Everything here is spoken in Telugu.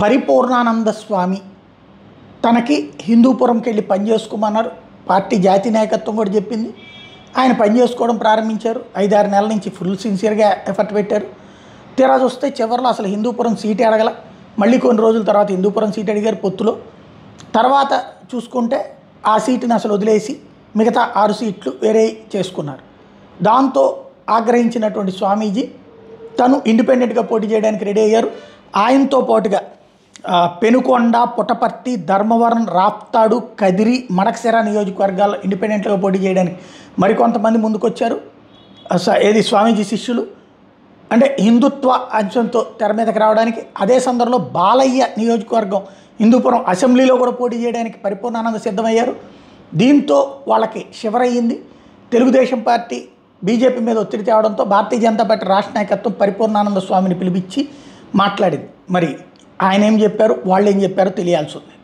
పరిపూర్ణానంద స్వామి తనకి హిందూపురంకి వెళ్ళి పనిచేసుకోమన్నారు. పార్టీ జాతీయ నాయకత్వం కూడా చెప్పింది. ఆయన పనిచేసుకోవడం ప్రారంభించారు. 5-6 నెలల నుంచి ఫుల్ సిన్సియర్గా ఎఫర్ట్ పెట్టారు. తీరా చూస్తే చివరిలో అసలు హిందూపురం సీటే అడగల. మళ్ళీ కొన్ని రోజుల తర్వాత హిందూపురం సీట్ అడిగారు పొత్తులో. తర్వాత చూసుకుంటే ఆ సీటుని అసలు వదిలేసి మిగతా 6 సీట్లు వేరే చేసుకున్నారు. దాంతో ఆగ్రహించినటువంటి స్వామీజీ తను ఇండిపెండెంట్గా పోటీ చేయడానికి రెడీ అయ్యారు. ఆయనతో పాటుగా పెనుకొండ, పుట్టపర్తి, ధర్మవరం, రాప్తాడు, కదిరి, మడకశిర నియోజకవర్గాల్లో ఇండిపెండెంట్గా పోటీ చేయడానికి మరికొంతమంది ముందుకొచ్చారు. ఏది స్వామీజీ శిష్యులు అంటే హిందుత్వ అంశంతో తెర మీదకి రావడానికి. అదే సందర్భంలో బాలయ్య నియోజకవర్గం హిందూపురం అసెంబ్లీలో కూడా పోటీ చేయడానికి పరిపూర్ణానంద సిద్ధమయ్యారు. దీంతో వాళ్ళకి శివరయ్యింది. తెలుగుదేశం పార్టీ బీజేపీ మీద ఒత్తిడి తేవడంతో భారతీయ జనతా పార్టీ రాష్ట్ర నాయకత్వం పరిపూర్ణానంద స్వామిని పిలిపించి మాట్లాడింది. మరి ఆయన ఏం చెప్పారు, వాళ్ళు ఏం చెప్పారో తెలియాల్సి ఉంది.